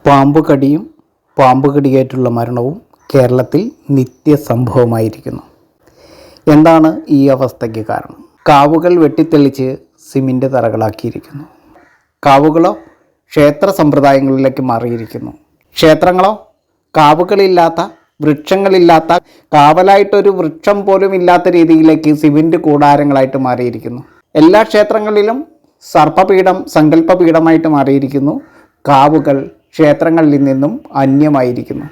പാമ്പ് കടിയും പാമ്പ് കടിയേറ്റുള്ള മരണവും കേരളത്തിൽ നിത്യസംഭവമായിരിക്കുന്നു. എന്താണ് ഈ അവസ്ഥയ്ക്ക് കാരണം? കാവുകൾ വെട്ടിത്തെളിച്ച് സിമൻ്റ് തറകളാക്കിയിരിക്കുന്നു. കാവുകളോ ക്ഷേത്ര സമ്പ്രദായങ്ങളിലേക്ക് മാറിയിരിക്കുന്നു. ക്ഷേത്രങ്ങളോ കാവുകളില്ലാത്ത, വൃക്ഷങ്ങളില്ലാത്ത, കാവലായിട്ടൊരു വൃക്ഷം പോലും ഇല്ലാത്ത രീതിയിലേക്ക് സിമൻ്റ് കൂടാരങ്ങളായിട്ട് മാറിയിരിക്കുന്നു. എല്ലാ ക്ഷേത്രങ്ങളിലും സർപ്പപീഠം സങ്കല്പപീഠമായിട്ട് മാറിയിരിക്കുന്നു. കാവുകൾ ക്ഷേത്രങ്ങളിൽ നിന്നും അന്യമായിരിക്കുന്നു.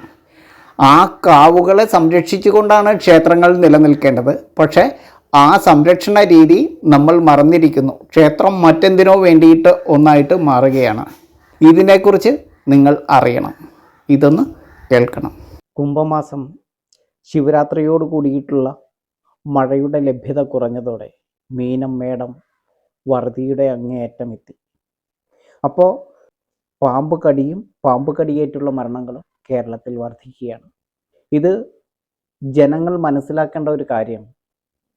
ആ കാവുകളെ സംരക്ഷിച്ചുകൊണ്ടാണ് ക്ഷേത്രങ്ങൾ നിലനിൽക്കേണ്ടത്. പക്ഷേ ആ സംരക്ഷണ രീതി നമ്മൾ മറന്നിരിക്കുന്നു. ക്ഷേത്രം മറ്റെന്തിനോ വേണ്ടിയിട്ട് ഒന്നായിട്ട് മാറുകയാണ്. ഇതിനെക്കുറിച്ച് നിങ്ങൾ അറിയണം, ഇതൊന്ന് കേൾക്കണം. കുംഭമാസം ശിവരാത്രിയോട് കൂടിയിട്ടുള്ള മഴയുടെ ലഭ്യത കുറഞ്ഞതോടെ മീനം മേടം വറുതിയുടെ അങ്ങേയറ്റം എത്തി. അപ്പോൾ പാമ്പ് കടിയും പാമ്പ് കടിയേറ്റുള്ള മരണങ്ങളും കേരളത്തിൽ വർദ്ധിക്കുകയാണ്. ഇത് ജനങ്ങൾ മനസ്സിലാക്കേണ്ട ഒരു കാര്യം.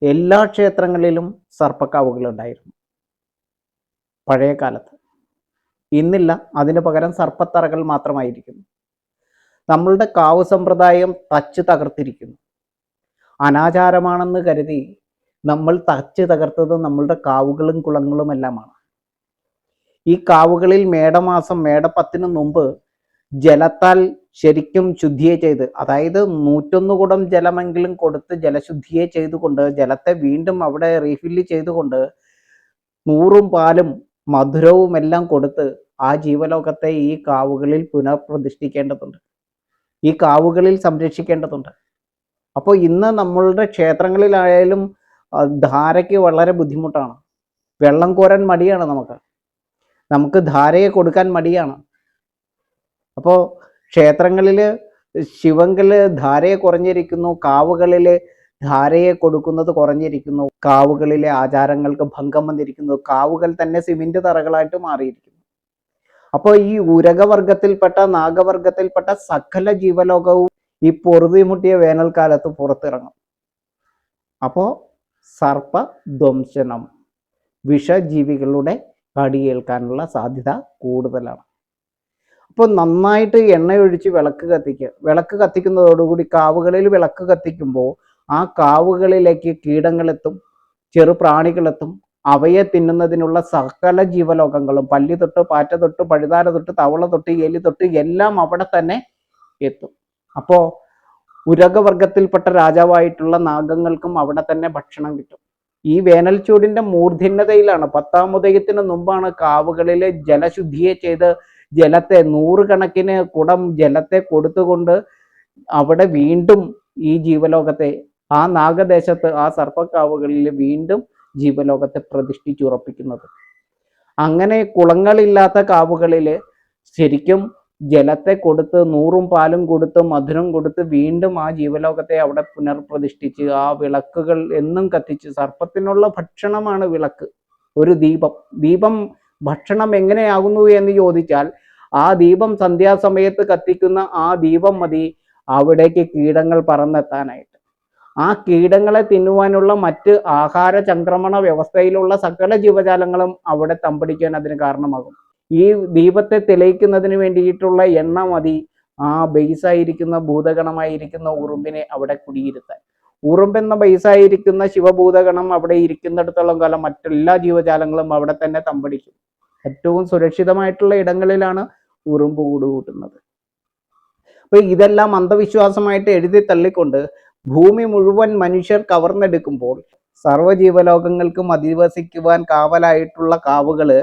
എല്ലാ ക്ഷേത്രങ്ങളിലും സർപ്പക്കാവുകളുണ്ടായിരുന്നു പഴയ കാലത്ത്. ഇന്നില്ല, അതിന് പകരം സർപ്പത്തറകൾ മാത്രമായിരിക്കുന്നു. നമ്മളുടെ കാവ് സമ്പ്രദായം തച്ച് തകർത്തിരിക്കുന്നു. അനാചാരമാണെന്ന് കരുതി നമ്മൾ തച്ച് തകർത്തത് നമ്മളുടെ കാവുകളും കുളങ്ങളും എല്ലാമാണ്. ഈ കാവുകളിൽ മേടമാസം മേടപ്പത്തിന് മുമ്പ് ജലത്താൽ ശരിക്കും ശുദ്ധിയെ ചെയ്ത്, അതായത് 101 കുടം ജലമെങ്കിലും കൊടുത്ത് ജലശുദ്ധിയെ ചെയ്തുകൊണ്ട്, ജലത്തെ വീണ്ടും അവിടെ റീഫില്ല് ചെയ്തുകൊണ്ട് 100 പാലും മധുരവും എല്ലാം കൊടുത്ത് ആ ജീവലോകത്തെ ഈ കാവുകളിൽ പുനഃപ്രതിഷ്ഠിക്കേണ്ടതുണ്ട്. ഈ കാവുകളിൽ സംരക്ഷിക്കേണ്ടതുണ്ട്. അപ്പോൾ ഇന്ന് നമ്മളുടെ ക്ഷേത്രങ്ങളിലായാലും ധാരയ്ക്ക് വളരെ ബുദ്ധിമുട്ടാണ്. വെള്ളം കോരാൻ മടിയാണ് നമുക്ക് ധാരയെ കൊടുക്കാൻ മടിയാണ്. അപ്പോൾ ക്ഷേത്രങ്ങളിൽ ശിവങ്കൽ ധാരയെ കുറഞ്ഞിരിക്കുന്നു, കാവുകളിൽ ധാരയെ കൊടുക്കുന്നത് കുറഞ്ഞിരിക്കുന്നു, കാവുകളിലെ ആചാരങ്ങൾക്ക് ഭംഗം വന്നിരിക്കുന്നു, കാവുകൾ തന്നെ സിമൻ്റ് തറകളായിട്ട് മാറിയിരിക്കുന്നു. അപ്പോൾ ഈ ഉരകവർഗത്തിൽപ്പെട്ട നാഗവർഗത്തിൽപ്പെട്ട സകല ജീവലോകവും ഈ പൊറുതിമുട്ടിയ വേനൽക്കാലത്ത് പുറത്തിറങ്ങും. അപ്പോൾ സർപ്പധ്വംസനം, വിഷജീവികളുടെ കടിയേൽക്കാനുള്ള സാധ്യത കൂടുതലാണ്. അപ്പോൾ നന്നായിട്ട് എണ്ണയൊഴിച്ച് വിളക്ക് കത്തിക്കുക. വിളക്ക് കത്തിക്കുന്നതോടുകൂടി കാവുകളിൽ വിളക്ക് കത്തിക്കുമ്പോൾ ആ കാവുകളിലേക്ക് കീടങ്ങളെത്തും, ചെറുപ്രാണികളെത്തും. അവയെ തിന്നുന്നതിനുള്ള സകല ജീവലോകങ്ങളും, പല്ലി തൊട്ട് പാറ്റ തൊട്ട് പഴുതാര തൊട്ട് തവള തൊട്ട് എലി തൊട്ട് എല്ലാം അവിടെ തന്നെ എത്തും. അപ്പോൾ ഉരകവർഗത്തിൽപ്പെട്ട രാജാവായിട്ടുള്ള നാഗങ്ങൾക്കും അവിടെ തന്നെ ഭക്ഷണം കിട്ടും. ഈ വേനൽ ചൂടിന്റെ മൂർധന്യതയിലാണ്, 10-ാം ഉദയത്തിന് മുമ്പാണ് കാവുകളിലെ ജലശുദ്ധിയെ ചെയ്ത് ജലത്തെ 100 കണക്കിന് കുടം ജലത്തെ കൊടുത്തുകൊണ്ട് അവിടെ വീണ്ടും ഈ ജീവലോകത്തെ, ആ നാഗദേശത്ത്, ആ സർപ്പക്കാവുകളിൽ വീണ്ടും ജീവലോകത്തെ പ്രതിഷ്ഠിച്ചുറപ്പിക്കുന്നത്. അങ്ങനെ കുളങ്ങളില്ലാത്ത കാവുകളിൽ ശരിക്കും ജലത്തെ കൊടുത്ത് 100 പാലും കൊടുത്ത് മധുരം കൊടുത്ത് വീണ്ടും ആ ജീവലോകത്തെ അവിടെ പുനർപ്രതിഷ്ഠിച്ച് ആ വിളക്കുകൾ എന്നും കത്തിച്ച്, സർപ്പത്തിനുള്ള ഭക്ഷണമാണ് വിളക്ക്, ഒരു ദീപം ഭക്ഷണം എങ്ങനെയാകുന്നു എന്ന് ചോദിച്ചാൽ ആ ദീപം സന്ധ്യാസമയത്ത് കത്തിക്കുന്ന ആ ദീപം മതി അവിടേക്ക് കീടങ്ങൾ പറന്നെത്താനായിട്ട്. ആ കീടങ്ങളെ തിന്നുവാനുള്ള മറ്റ് ആഹാര ചംക്രമണ വ്യവസ്ഥയിലുള്ള സകല ജീവജാലങ്ങളും അവിടെ തമ്പടിക്കാൻ അതിന് കാരണമാകും. ഈ ദീപത്തെ തെളിയിക്കുന്നതിന് വേണ്ടിയിട്ടുള്ള എണ്ണ മതി ആ ബേസായിരിക്കുന്ന ഭൂതഗണമായിരിക്കുന്ന ഉറുമ്പിനെ അവിടെ കുടിയിരുത്താൻ. ഉറുമ്പെന്ന ബേസായിരിക്കുന്ന ശിവഭൂതഗണം അവിടെ ഇരിക്കുന്നിടത്തോളം കാലം മറ്റെല്ലാ ജീവജാലങ്ങളും അവിടെ തന്നെ തമ്പടിക്കും. ഏറ്റവും സുരക്ഷിതമായിട്ടുള്ള ഇടങ്ങളിലാണ് ഉറുമ്പ് കൂടുകൂട്ടുന്നത്. അപ്പൊ ഇതെല്ലാം അന്ധവിശ്വാസമായിട്ട് എഴുതി തള്ളിക്കൊണ്ട് ഭൂമി മുഴുവൻ മനുഷ്യർ കവർന്നെടുക്കുമ്പോൾ സർവ്വജീവലോകങ്ങൾക്കും അധിവസിക്കുവാൻ കാവലായിട്ടുള്ള കാവുകള്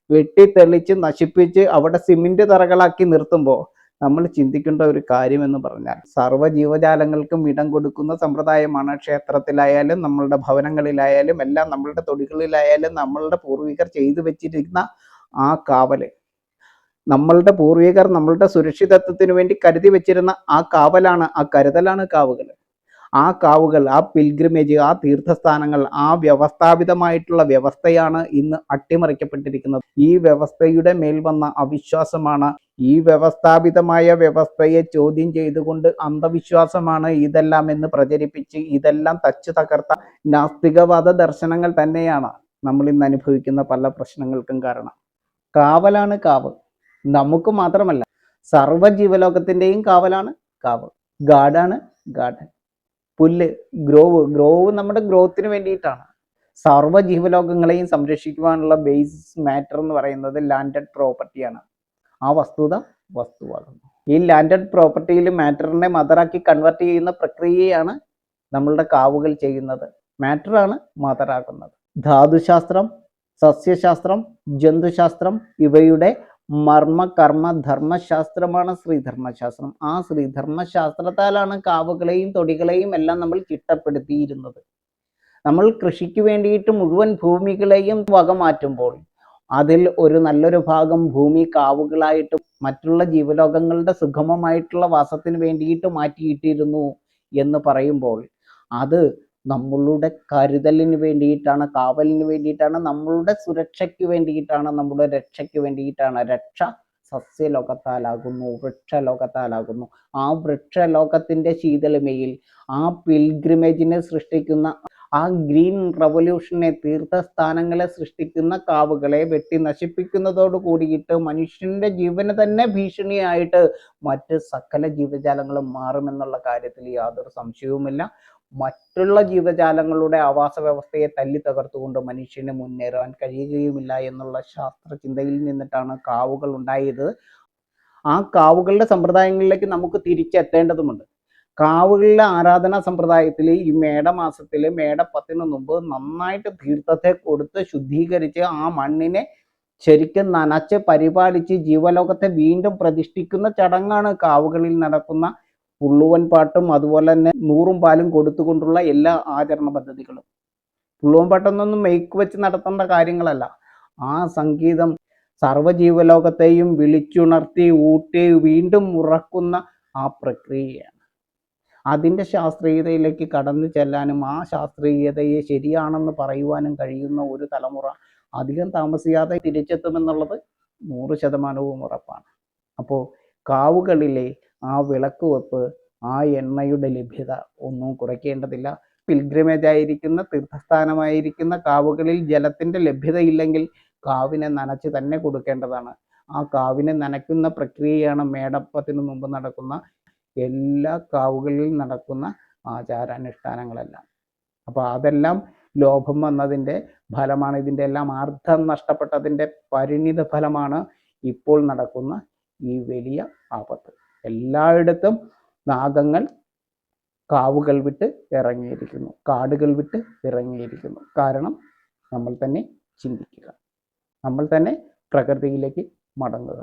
വെട്ടിത്തെളിച്ച് നശിപ്പിച്ച് അവിടെ സിമൻ്റ് തറകളാക്കി നിർത്തുമ്പോൾ നമ്മൾ ചിന്തിക്കേണ്ട ഒരു കാര്യം എന്ന് പറഞ്ഞാൽ, സർവ്വ ജീവജാലങ്ങൾക്കും ഇടം കൊടുക്കുന്ന സമ്പ്രദായമാണ് ക്ഷേത്രത്തിലായാലും നമ്മളുടെ ഭവനങ്ങളിലായാലും എല്ലാം, നമ്മളുടെ തൊടികളിലായാലും നമ്മളുടെ പൂർവികർ ചെയ്തു വെച്ചിരിക്കുന്ന ആ കാവല്, നമ്മളുടെ പൂർവികർ നമ്മളുടെ സുരക്ഷിതത്വത്തിന് വേണ്ടി കരുതി വെച്ചിരുന്ന ആ കാവലാണ്, ആ കരുതലാണ് കാവുകൾ. ആ കാവുകൾ, ആ പിൽഗ്രിമേജ്, ആ തീർത്ഥസ്ഥാനങ്ങൾ, ആ വ്യവസ്ഥാപിതമായിട്ടുള്ള വ്യവസ്ഥയാണ് ഇന്ന് അട്ടിമറിക്കപ്പെട്ടിരിക്കുന്നത്. ഈ വ്യവസ്ഥയുടെ മേൽ വന്ന അവിശ്വാസമാണ്. ഈ വ്യവസ്ഥാപിതമായ വ്യവസ്ഥയെ ചോദ്യം ചെയ്തുകൊണ്ട് അന്ധവിശ്വാസമാണ് ഇതെല്ലാം എന്ന് പ്രചരിപ്പിച്ച് ഇതെല്ലാം തച്ചു തകർത്ത നാസ്തികവാദ ദർശനങ്ങൾ തന്നെയാണ് നമ്മൾ ഇന്ന് അനുഭവിക്കുന്ന പല പ്രശ്നങ്ങൾക്കും കാരണം. കാവലാണ് കാവ്. നമുക്ക് മാത്രമല്ല, സർവ്വ ജീവലോകത്തിൻ്റെയും കാവലാണ് കാവ്. ഗാർഡാണ് ഗാർഡൻ. പുല്ല്, ഗ്രോവ് നമ്മുടെ ഗ്രോത്തിന് വേണ്ടിയിട്ടാണ്. സർവ്വ ജീവലോകങ്ങളെയും സംരക്ഷിക്കുവാനുള്ള ബേസ് മാറ്റർ എന്ന് പറയുന്നത് ലാൻഡഡ് പ്രോപ്പർട്ടിയാണ്. ആ വസ്തുവാകുന്നു. ഈ ലാൻഡഡ് പ്രോപ്പർട്ടിയിൽ മാറ്ററിനെ മദറാക്കി കൺവേർട്ട് ചെയ്യുന്ന പ്രക്രിയയാണ് നമ്മളുടെ കാവുകൾ ചെയ്യുന്നത്. മാറ്ററാണ് മദറാകുന്നത്. ധാതുശാസ്ത്രം, സസ്യശാസ്ത്രം, ജന്തുശാസ്ത്രം ഇവയുടെ മർമ്മ കർമ്മ ധർമ്മശാസ്ത്രമാണ് ശ്രീധർമ്മശാസ്ത്രം. ആ ശ്രീധർമ്മശാസ്ത്രത്താലാണ് കാവുകളെയും തൊടികളെയും എല്ലാം നമ്മൾ ചിട്ടപ്പെടുത്തിയിരുന്നത്. നമ്മൾ കൃഷിക്ക് വേണ്ടിയിട്ട് മുഴുവൻ ഭൂമികളെയും വകമാറ്റുമ്പോൾ അതിൽ ഒരു നല്ലൊരു ഭാഗം ഭൂമി കാവുകളായിട്ട് മറ്റുള്ള ജീവലോകങ്ങളുടെ സുഗമമായിട്ടുള്ള വാസത്തിന് വേണ്ടിയിട്ട് മാറ്റിയിട്ടിരുന്നു എന്ന് പറയുമ്പോൾ അത് നമ്മളുടെ കരുതലിന് വേണ്ടിയിട്ടാണ്, കാവലിന് വേണ്ടിയിട്ടാണ്, നമ്മളുടെ സുരക്ഷയ്ക്ക് വേണ്ടിയിട്ടാണ്, നമ്മുടെ രക്ഷയ്ക്ക് വേണ്ടിയിട്ടാണ്. രക്ഷ സസ്യലോകത്താലാകുന്നു, വൃക്ഷലോകത്താലാകുന്നു. ആ വൃക്ഷലോകത്തിൻ്റെ ശീതളിമയിൽ ആ പിൽഗ്രിമേജിനെ സൃഷ്ടിക്കുന്ന, ആ ഗ്രീൻ റവല്യൂഷനെ, തീർത്ഥസ്ഥാനങ്ങളെ സൃഷ്ടിക്കുന്ന കാവുകളെ വെട്ടി നശിപ്പിക്കുന്നതോട് കൂടിയിട്ട് മനുഷ്യൻ്റെ ജീവന് തന്നെ ഭീഷണിയായിട്ട് മറ്റ് സകല ജീവജാലങ്ങളും മാറുമെന്നുള്ള കാര്യത്തിൽ യാതൊരു സംശയവുമില്ല. മറ്റുള്ള ജീവജാലങ്ങളുടെ ആവാസ വ്യവസ്ഥയെ തല്ലി തകർത്തുകൊണ്ട് മനുഷ്യന് മുന്നേറാൻ കഴിയുകയുമില്ല എന്നുള്ള ശാസ്ത്രചിന്തയിൽ നിന്നിട്ടാണ് കാവുകൾ ഉണ്ടായത്. ആ കാവുകളുടെ സമ്പ്രദായങ്ങളിലേക്ക് നമുക്ക് തിരിച്ചെത്തേണ്ടതുമുണ്ട്. കാവുകളിലെ ആരാധനാ സമ്പ്രദായത്തിൽ ഈ മേടമാസത്തിൽ മേടപ്പത്തിന് മുമ്പ് നന്നായിട്ട് തീർത്ഥത്തെ കൊടുത്ത് ശുദ്ധീകരിച്ച് ആ മണ്ണിനെ ശരിക്കും നനച്ച് പരിപാലിച്ച് ജീവലോകത്തെ വീണ്ടും പ്രതിഷ്ഠിക്കുന്ന ചടങ്ങാണ് കാവുകളിൽ നടക്കുന്ന പുള്ളുവൻ പാട്ടും അതുപോലെ തന്നെ 100 പാലും കൊടുത്തുകൊണ്ടുള്ള എല്ലാ ആചരണ പദ്ധതികളും. പുള്ളുവൻ പാട്ടൊന്നും മെയ്ക്ക് വെച്ച് നടത്തേണ്ട കാര്യങ്ങളല്ല. ആ സംഗീതം സർവ്വജീവലോകത്തെയും വിളിച്ചുണർത്തി ഊട്ടി വീണ്ടും ഉറക്കുന്ന ആ പ്രക്രിയയാണ്. അതിൻ്റെ ശാസ്ത്രീയതയിലേക്ക് കടന്നു ചെല്ലാനും ആ ശാസ്ത്രീയതയെ ശരിയാണെന്ന് പറയുവാനും കഴിയുന്ന ഒരു തലമുറ അധികം താമസിയാതെ തിരിച്ചെത്തുമെന്നുള്ളത് 100% ഉറപ്പാണ്. അപ്പോൾ കാവുകളിലെ ആ വിളക്ക് വെപ്പ്, ആ എണ്ണയുടെ ലഭ്യത ഒന്നും കുറയ്ക്കേണ്ടതില്ല. പിൽഗ്രിമേജ് ആയിരിക്കുന്ന, തീർത്ഥസ്ഥാനമായിരിക്കുന്ന കാവുകളിൽ ജലത്തിൻ്റെ ലഭ്യതയില്ലെങ്കിൽ കാവിനെ നനച്ച് തന്നെ കൊടുക്കേണ്ടതാണ്. ആ കാവിനെ നനയ്ക്കുന്ന പ്രക്രിയയാണ് മേടപ്പത്തിന് മുമ്പ് നടക്കുന്ന എല്ലാ കാവുകളിൽ നടക്കുന്ന ആചാരാനുഷ്ഠാനങ്ങളെല്ലാം. അപ്പോൾ അതെല്ലാം ലോഭം വന്നതിൻ്റെ ഫലമാണ്. ഇതിൻ്റെ എല്ലാം അർത്ഥം നഷ്ടപ്പെട്ടതിൻ്റെ പരിണിത ഫലമാണ് ഇപ്പോൾ നടക്കുന്ന ഈ വലിയ ആപത്ത്. എല്ലായിടത്തും നാഗങ്ങൾ കാവുകൾ വിട്ട് ഇറങ്ങിയിരിക്കുന്നു, കാടുകൾ വിട്ട് ഇറങ്ങിയിരിക്കുന്നു. കാരണം നമ്മൾ തന്നെ ചിന്തിക്കുക, നമ്മൾ തന്നെ പ്രകൃതിയിലേക്ക് മടങ്ങുക.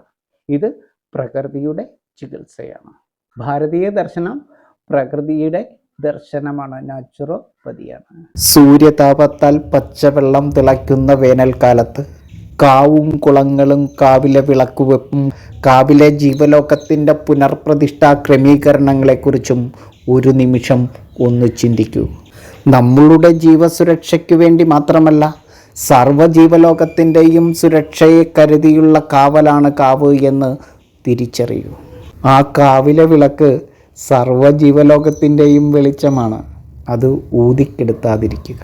ഇത് പ്രകൃതിയുടെ ചികിത്സയാണ്. ഭാരതീയ ദർശനം പ്രകൃതിയുടെ ദർശനമാണ്, നാച്ചുറോപ്പതിയാണ്. സൂര്യതാപത്താൽ പച്ചവെള്ളം തിളയ്ക്കുന്ന വേനൽക്കാലത്ത് കാവും കുളങ്ങളും കാവിലെ വിളക്കുവെപ്പും കാവിലെ ജീവലോകത്തിൻ്റെ പുനർപ്രതിഷ്ഠാ ക്രമീകരണങ്ങളെക്കുറിച്ചും ഒരു നിമിഷം ഒന്ന് ചിന്തിക്കൂ. നമ്മളുടെ ജീവസുരക്ഷയ്ക്ക് വേണ്ടി മാത്രമല്ല, സർവ്വജീവലോകത്തിൻ്റെയും സുരക്ഷയെ കരുതിയുള്ള കാവലാണ് കാവ് എന്ന് തിരിച്ചറിയൂ. ആ കാവിലെ വിളക്ക് സർവ്വജീവലോകത്തിൻ്റെയും വെളിച്ചമാണ്. അത് ഊതിക്കെടുത്താതിരിക്കുക.